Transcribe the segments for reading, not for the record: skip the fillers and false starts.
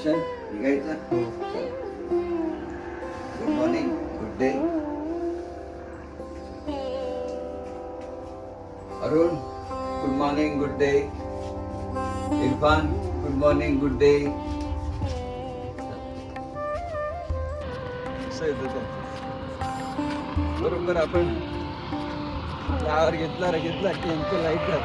दर्शन निघायचं. Good morning, good day. Arun, good morning, good day. Irfan, good morning, good day. बरोबर आपण flower घेतला की यांचं लाईट जात.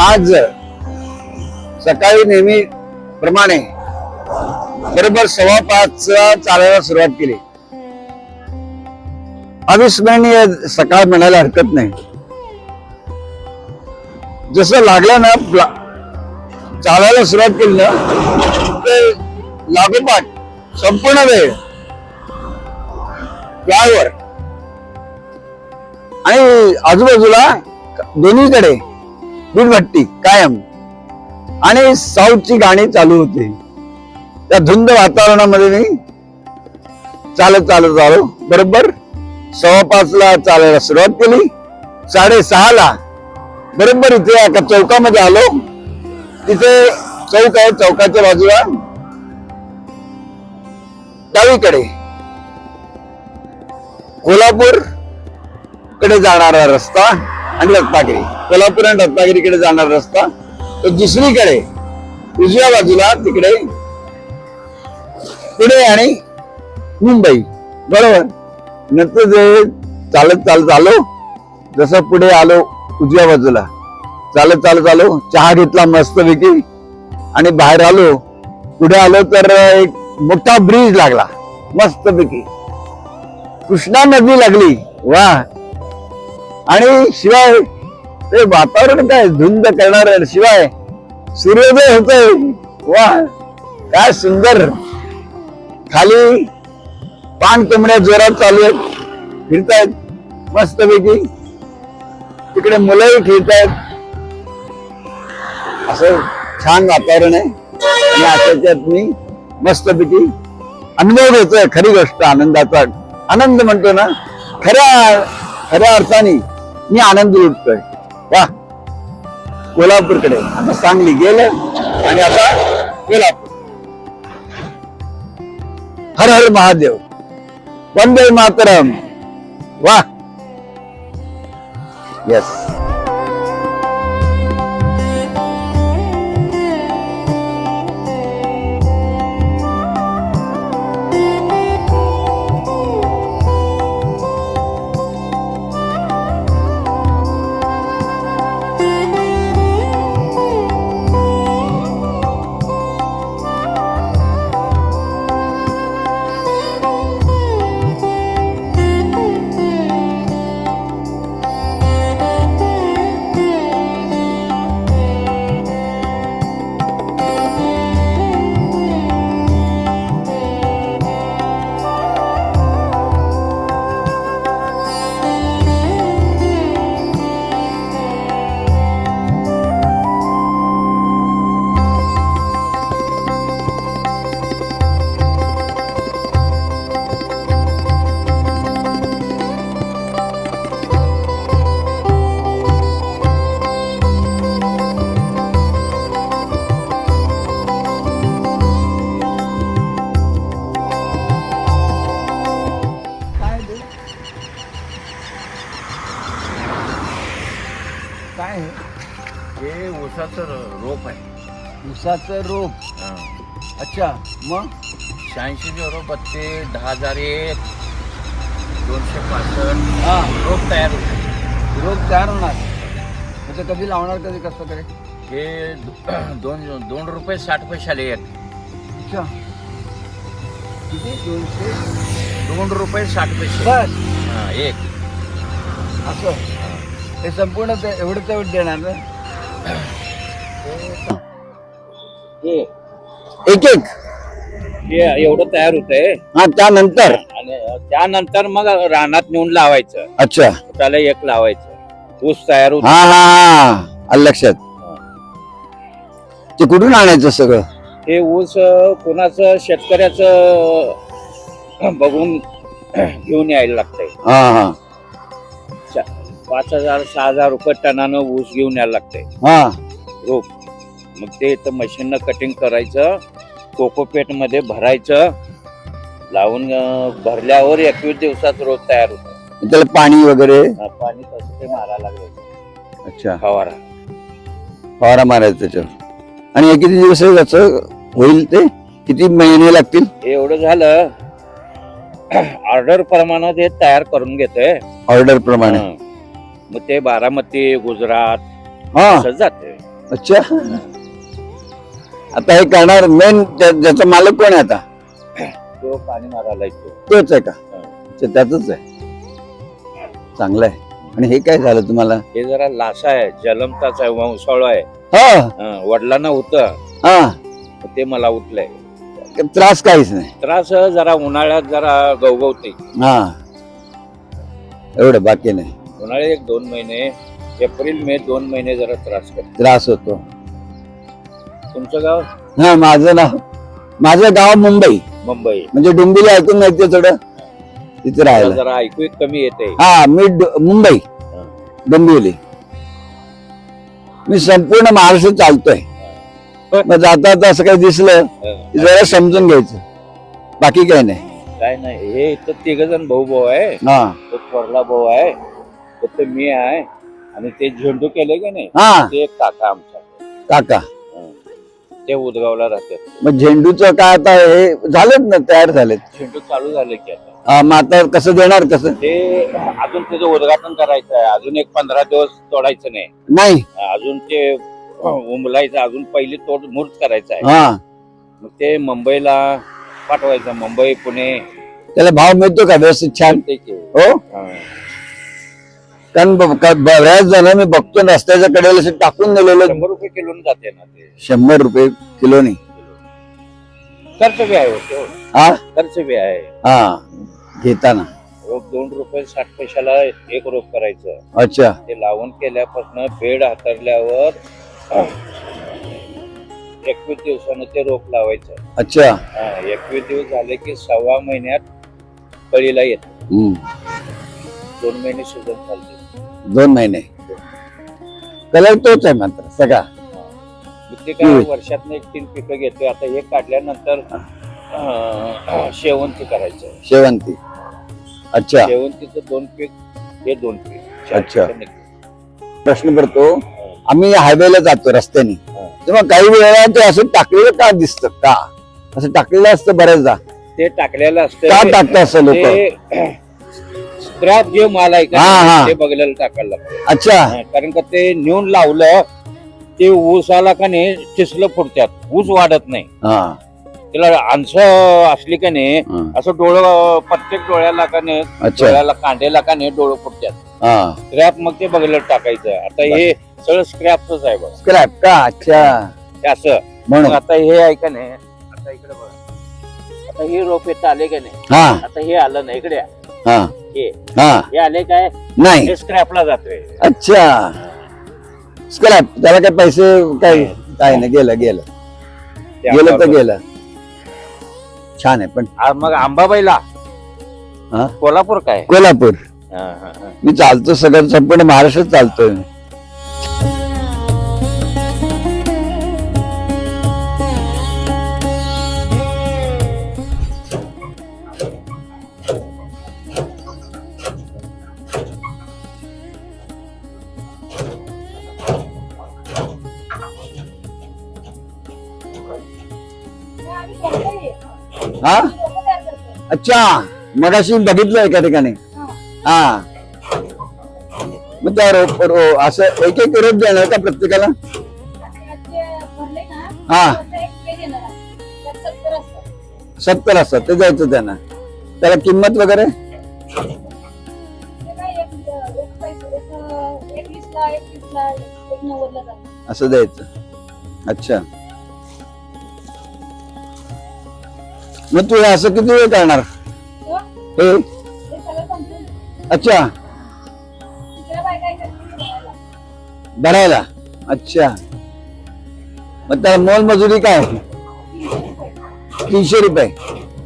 आज सकाळी नेहमी प्रमाणे बरोबर 5:15 चालायला सुरुवात केली. अविस्मरणीय सकाळ म्हणायला हरकत नाही. जसं लागलं ना चालायला सुरुवात केली ना ते लागोपाठ संपूर्ण वेळ त्यावर आणि आजूबाजूला दोन्हीकडे वीजभट्टी कायम आणि साऊथची गाणी चालू होती. त्या धुंद वातावरणामध्ये मी चालत आलो. बरोबर 5:15 चालायला सुरुवात केली. 6:30 बरोबर इथे एका चौकामध्ये आलो. तिथे चौक आहे. चौकाच्या बाजूला डावीकडे कोल्हापूर कडे जाणारा रस्ता आणि रत्नागिरी, कोल्हापूर आणि रत्नागिरीकडे जाणारा रस्ता. तो दुसरीकडे उजव्या बाजूला तिकडे पुणे आणि मुंबई. बरोबर. नंतर जे चालत आलो. जसं पुढे आलो उजव्या बाजूला चालत आलो. चहा घेतला मस्तपैकी आणि बाहेर आलो. पुढे आलो तर एक मोठा ब्रिज लागला मस्तपैकी. कृष्णा नदी लागली. वा. आणि शिवाय ते वातावरण काय धुंद करणार. शिवाय सूर्योदय होतोय. वा काय सुंदर. खाली पान कोंबड्या जोरात चालू आहेत, फिरतायत मस्तपैकी. तिकडे मुलंही खेळतायत. असं छान वातावरण आहे आणि अशाच्यात मी मस्तपैकी अनुभव घेतोय. खरी गोष्ट आनंदाचा. आनंद म्हणतो ना, खऱ्या अर्थाने मी आनंद लुटतोय. वा. कोल्हापूरकडे आता सांगली गेलं आणि आता कोल्हापूर. हर हर महादेव, वंदे मातरम. वा. येस. काय आहे? हे ऊसाचं रोप आहे. ऊसाचं रोप. हा. अच्छा, मग 86 10,001 265 हा रोप तयार होते. रोप तयार होणार. मग ते कधी लावणार, कधी कसं करे? हे दोन रुपये 60 पैशाला एक. अच्छा, किती? 200 2 रुपये 60 पैसे बस. हा, एक. असं हे संपूर्ण एवढं तेवढं देणार ना? हे एक एक. हे एवढं तयार होतंय हा, त्यानंतर. आणि त्यानंतर मग रानात नेऊन लावायचं. अच्छा. त्याला एक लावायचं. ऊस तयार होतो. हा हा हा, आलं लक्षात. ते कुठून आणायचं सगळं? हे ऊस कोणाचं शेतकऱ्याचं बघून घेऊन यायला लागतंय. हा हा 5,000-6,000 रुपये टनानं ऊस घेऊन यायला लागतंय हा. रोप. मग ते इथं मशीननं कटिंग करायचं, कोकोपेट मध्ये भरायचं, लावून भरल्यावर 21 दिवसात रोप तयार होतं. त्याला पाणी वगैरे? पाणी तसं ते मारायला लागलं. अच्छा, फवारा फवारा मारायचा त्याच्यावर. आणि हे किती दिवस त्याचं होईल? ते किती महिने लागतील? एवढं झालं ऑर्डर प्रमाणे ते तयार करून घेतोय. ऑर्डर प्रमाणे? मग ते बारामती, गुजरात हा. असं जाते. अच्छा. आता हे करणार मेन ज्याचा मालक कोण आहे आता? तो पाणी मारायला येतो. तोच आहे का? अच्छा, त्यातच आहे. चांगलं आहे. आणि हे काय झालं तुम्हाला? हे जरा लासा आहे, जलमताच आहे, वंशावळ आहे. हा वडिलांना होतं, हा. ते मला उठलंय. त्रास काहीच नाही? त्रास जरा उन्हाळ्यात जरा गवगवते. हा, एवढं बाकी नाही. उन्हाळ्यात 1-2 महिने, एप्रिल मे 2 महिने जरा त्रास करते. त्रास होतो. तुमचं गाव? हा, माझं गाव मुंबई. मुंबई. म्हणजे डोंबिवली ऐकून माहितीये थोडं? तिथे राहायला. जरा ऐकू कमी येते. हा, मी मुंबई डोंबिवली. मी संपूर्ण महाराष्ट्र चालतोय. मग जाता जाता असं काही दिसलं की जरा समजून घ्यायचं, बाकी काही नाही. काय नाही. हे इथं 3 जण भाऊ आहे. हा तो थोरला भाऊ आहे, तो मी आहे, आणि ते झेंडू केले की नाही, हा. ते एक काका आमचा. काका ते उदगावला राहतात. मग झेंडूचं काय आता हे झालेत ना, तयार झालेत? झेंडू चालू झाले की आता. मग आता कसं देणार? कसं ते अजून त्याचं उद्घाटन करायचं आहे. अजून एक 15 दिवस तोडायचं नाही. नाही? अजून ते उमलायचं, अजून पहिली तोड मूर्त करायचं आहे. हा. मग ते मुंबईला पाठवायचं. मुंबई, पुणे. त्याला भाव मिळतो का व्यवस्थित? छान. हो, कारण बऱ्याच जण मी बघतो रस्त्याच्या कडेला असे टाकून दिलेलं. 100 रुपये किलो जाते ना ते. 100 रुपये किलोनी? खर्च बी आहे होतो. हा, खर्च बी आहे. हा. घेताना रोप 2 रुपये 60 पैशाला एक रोप करायचं. अच्छा. ते लावून केल्यापासून बेड हातरल्यावर 21 दिवसानं ते रोप लावायचं. अच्छा. 21 दिवस झाले की 1.25 महिन्यात कळीला येत. 2 महिने सीझन चालते. 2 महिने. कलर तोच आहे मात्र सगळा. ते काय वर्षात 1-3 पिकं घेतोय. आता हे काढल्यानंतर शेवंती करायचं. शेवंती? अच्छा. शेवंतीचं 2 पीक, हे 2 पीक. अच्छा. प्रश्न पडतो, आम्ही हायवेला जातो रस्त्याने, तेव्हा काही वेळा ते असं टाकलेलं का दिसतं? का असं टाकलेलं असतं बऱ्याचदा? ते टाकलेलं असतं. का टाकतात असं लोक? स्क्रॅप जे माल आहे हा, हा. का, ते बघलेलं टाकायला लागतं. अच्छा. कारण का ते नेऊन लावलं, ते ऊसाला का नाही ठिसलं फुटतात, ऊस वाढत नाही. हा. त्याला अंश असली का नाही, हा. असं डोळं, प्रत्येक डोळ्याला का नाही, अच्छा. डोळ्याला कांद्याला का नाही डोळं फुटतात. हा. स्क्रॅप मग ते बघलेलं टाकायचं. आता हे सगळं स्क्रॅपच आहे बघ. स्क्रॅप का? अच्छा. हे असं म्हणून मग आता हे आहे का नाही, आता इकडे बघा, आता हे रोप येत आले का नाही, हा आता हे आलं नाही इकडे, हा हे हा हे आले काय, नाही. हे स्क्रॅपला जातोय. अच्छा. स्क्रॅप, त्याला काय पैसे काय काय नाही, गेलं गेलं गेलं तर गेलं. छान आहे. पण मग अंबाबाईला हा, कोल्हापूर काय, कोल्हापूर. हा, हा, हा. मी चालतो सगळं संपूर्ण महाराष्ट्रात चालतोय. हा अच्छा, मगाशी बघितलं एका ठिकाणी. हा मग त्या असं एक एक रोप देणार का प्रत्येकाला? हा 70 असतात ते द्यायचं त्यांना. त्याला किंमत वगैरे असं द्यायचं. अच्छा, मग तू असं किती वेळ करणार हे? अच्छा, भरायला. अच्छा, मग त्याला मोलमजुरी काय? 300 रुपये.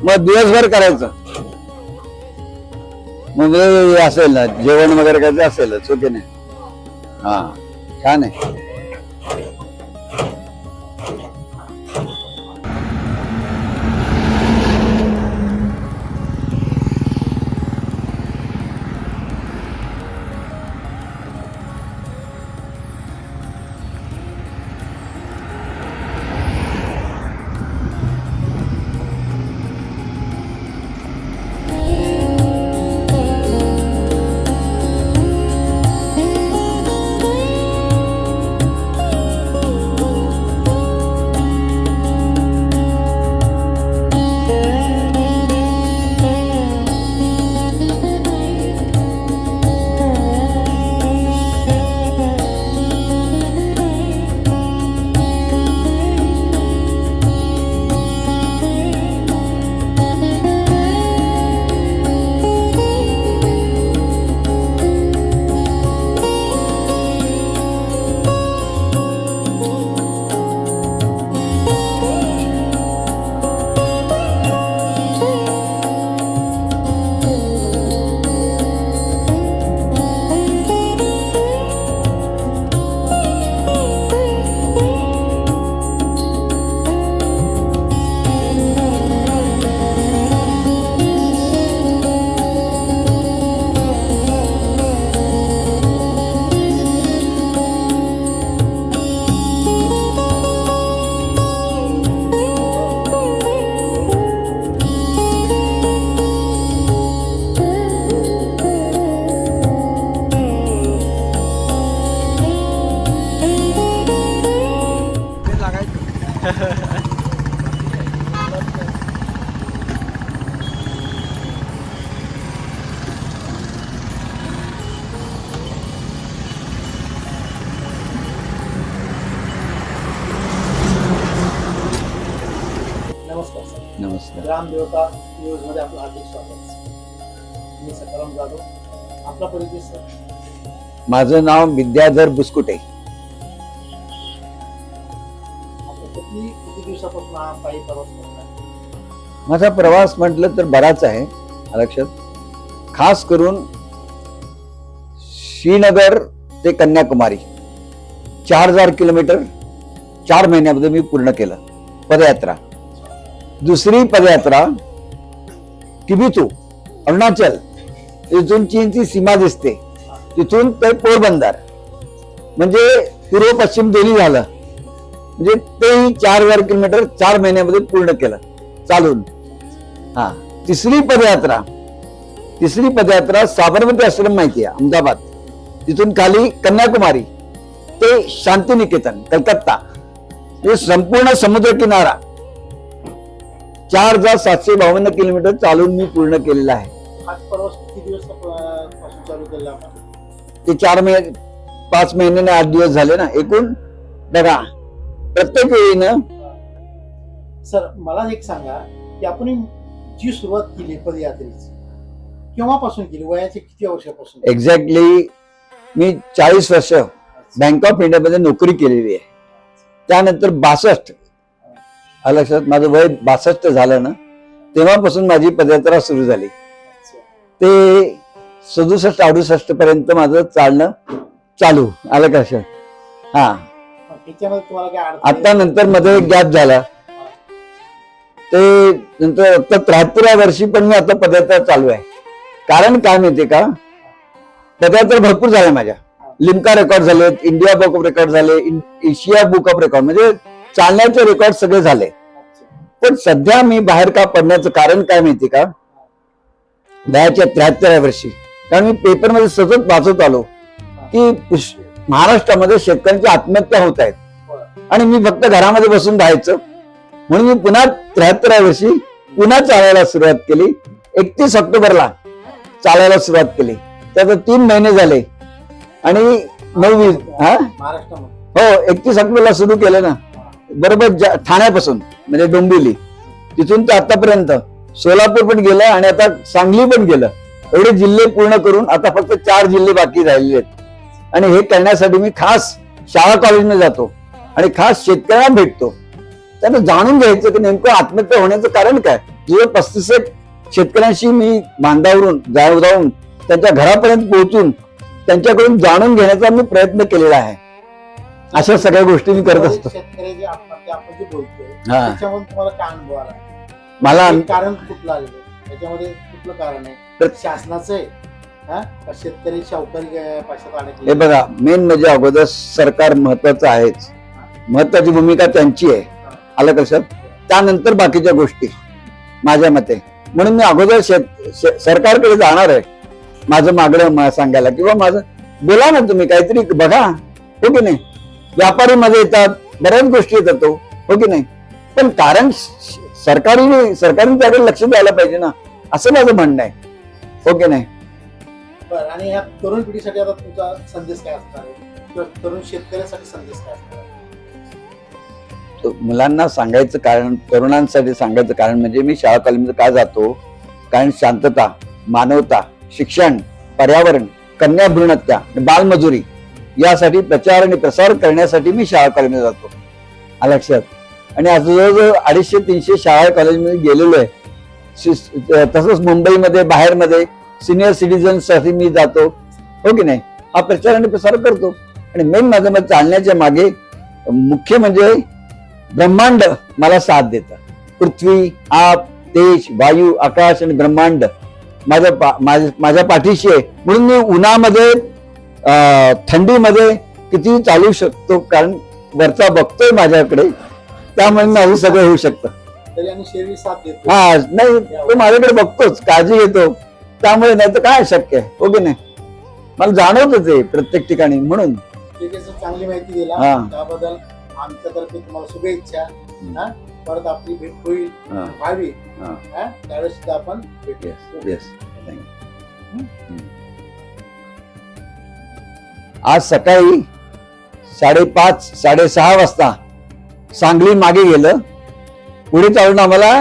मग दिवसभर करायचं. मग असेल ना जेवण वगैरे करायचं असेलच, ओके नाही? हा छान आहे. नमस्कार सर. नमस्कार. ग्रामदेवता न्यूज मध्ये आपलं हार्दिक स्वागत. मी सकाराम जाधव. आपला परिचय सर? माझं नाव विद्याधर बुसकुटे. आपण किती दिवसापासून हा पायी प्रवास करताय? माझा प्रवास म्हटलं तर बराच आहे लक्षात. खास करून श्रीनगर ते कन्याकुमारी 4000 किलोमीटर 4 महिन्यामध्ये मी पूर्ण केलं पदयात्रा. दुसरी पदयात्रा किबिथू अरुणाचल, इथून चीनची सीमा दिसते, तिथून ते पोरबंदर, म्हणजे पूर्व पश्चिम दोन्ही झालं. म्हणजे तेही 4000 किलोमीटर 4 महिन्यामध्ये पूर्ण केलं चालून. हा तिसरी पदयात्रा साबरमती आश्रम माहिती आहे अहमदाबाद, तिथून खाली कन्याकुमारी ते शांतिनिकेतन कलकत्ता, हे संपूर्ण समुद्र किनारा 4752 किलोमीटर चालून मी पूर्ण केलेला आहे. हा प्रवास किती दिवस पासून चालू केला आपण? ते 5 महिने आणि 8 दिवस झाले ना एकूण. बघा प्रत्येक वेळी ना. सर मला एक सांगा की आपण जी सुरुवात केली पदयात्रेची केव्हापासून केली? वयाच्या किती वर्षापासून? एक्झॅक्टली मी 40 वर्ष बँक ऑफ इंडियामध्ये नोकरी केलेली आहे. त्यानंतर 62 लक्षात माझं वय 62 झालं ना, तेव्हापासून माझी पदयात्रा सुरू झाली. ते 67-68 पर्यंत माझं चालणं चालू आलं का सर? हा त्याच्यामध्ये तुम्हाला काय आता नंतर मध्ये एक गॅप झाला, ते नंतर आता 73व्या वर्षी पण मी आता पदयात्रा चालू आहे. कारण काय माहितीये का, पदयात्रा भरपूर झाल्या माझ्या. लिम्का रेकॉर्ड झाले, इंडिया बुक ऑफ रेकॉर्ड झाले, एशिया बुक ऑफ रेकॉर्ड, म्हणजे चालण्याचे रेकॉर्ड सगळे झाले. पण सध्या मी बाहेर का पडण्याचं कारण काय माहिती का, वयाच्या 73व्या वर्षी, कारण मी पेपरमध्ये सतत वाचत आलो की महाराष्ट्रामध्ये शेतकऱ्यांची आत्महत्या होत आहेत, आणि मी फक्त घरामध्ये बसून राहायचं, म्हणून मी पुन्हा 73व्या वर्षी पुन्हा चालायला सुरुवात केली. 31 ऑक्टोबरला चालायला सुरुवात केली. त्यात 3 महिने झाले आणि 9 महाराष्ट्रामध्ये हो 31 ऑक्टोबरला सुरू केलं ना, बरोबर ठाण्यापासून म्हणजे डोंबिवली, तिथून तर आतापर्यंत सोलापूर पण गेलं आणि आता सांगली पण गेलं. एवढे जिल्हे पूर्ण करून आता फक्त 4 जिल्हे बाकी राहिलेले आहेत. आणि हे करण्यासाठी मी खास शाळा कॉलेजमध्ये जातो आणि खास शेतकऱ्यांना भेटतो. त्यांना जाणून घ्यायचं की नेमकं आत्महत्या होण्याचं कारण काय. जवळ 35 शेतकऱ्यांशी मी बांधावरून जाऊन त्यांच्या घरापर्यंत पोहोचून त्यांच्याकडून जाणून घेण्याचा मी प्रयत्न केलेला आहे. अशा सगळ्या गोष्टी मी करत असतो. शेतकऱ्याची आत्महत्या आपण जे बोलतोय हा. त्याच्यामध्ये तुम्हाला काय अनुभव आला? मला हे कारण कुठलं आलेलं आहे? त्याच्यामध्ये कुठलं कारण आहे? तर शासनाचं आहे हा? का शेतकरी सावकारी पैशात हे अडकले? बघा, मेन म्हणजे अगोदर सरकार महत्वाचं आहेच, महत्वाची भूमिका त्यांची आहे, आलं लक्षात. त्यानंतर बाकीच्या गोष्टी माझ्या मते. म्हणून मी अगोदर सरकारकडे जाणार आहे माझं मागणं सांगायला, किंवा माझं बोला ना तुम्ही, काहीतरी बघा, हो की नाही. व्यापारी मध्ये येतात, बऱ्याच गोष्टी येतात, हो की नाही. पण कारण सरकारने त्याकडे लक्ष द्यायला पाहिजे ना, असं माझं म्हणणं आहे, हो की नाही. बरं, आणि ह्या तरुण पिढीसाठी आता तुमचा संदेश काय असणार आहे, किंवा तरुण शेतकऱ्यासाठी संदेश काय असणार आहे? मुलांना सांगायचं कारण, तरुणांसाठी सांगायचं कारण म्हणजे मी शाळा कॉलेजमध्ये का जातो, कारण शांतता, मानवता, शिक्षण, पर्यावरण, कन्या भ्रूण हत्या, बालमजुरी यासाठी प्रचार आणि प्रसार करण्यासाठी मी शाळा कॉलेजमध्ये जातो, लक्षात. आणि आज जवळजवळ 250-300 शाळा कॉलेजमध्ये गेलेलो आहे. तसंच मुंबईमध्ये बाहेरमध्ये सिनियर सिटीजन साठी मी जातो, हो की नाही. हा प्रचार आणि प्रसार करतो. आणि मेन माझं मत चालण्याच्या मागे मुख्य म्हणजे ब्रह्मांड मला साथ देतं. पृथ्वी, आप, तेज, वायू, आकाश आणि ब्रह्मांड माझ्या पाठीशी आहे. म्हणून मी उन्हामध्ये थंडीमध्ये किती चालू शकतो, कारण वरचा बघतोय माझ्याकडे, त्यामुळे माझं सगळं होऊ शकतं. तरी आणि शरीर साथ देतो. हा, नाही तो माझ्याकडे बघतोच, काळजी घेतो, त्यामुळे नाही तर काय शक्य आहे, हो की नाही. मला जाणवतं ते प्रत्येक ठिकाणी. म्हणून चांगली माहिती दिला, हा. त्याबद्दल आमच्यातर्फे तुम्हाला शुभेच्छा. हा, परत आपली भेट होईल, व्हावी, हा. त्यावेळेस सुद्धा आपण भेटूया. येस, आज सकाळी 5:30-6:30 वाजता सांगली मागे गेलं, पुढे चालून आम्हाला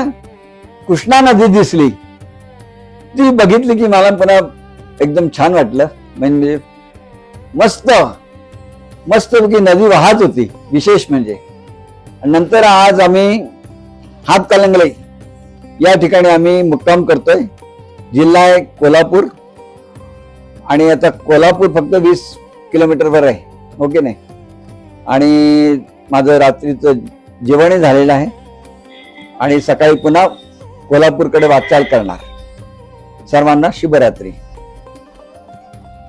कृष्णा नदी दिसली. ती बघितली की मला पुन्हा एकदम छान वाटलं. म्हणजे मस्त की नदी वाहत होती, विशेष म्हणजे. नंतर आज आम्ही हातकणंगले या ठिकाणी आम्ही मुक्काम करतोय. जिल्हा आहे कोल्हापूर, आणि आता कोल्हापूर फक्त 20 किलोमीटरवर आहे, हो की नाही. आणि माझं रात्रीचं जेवणही झालेलं आहे आणि सकाळी पुन्हा कोल्हापूरकडे वाटचाल करणार. सर्वांना शुभरात्री.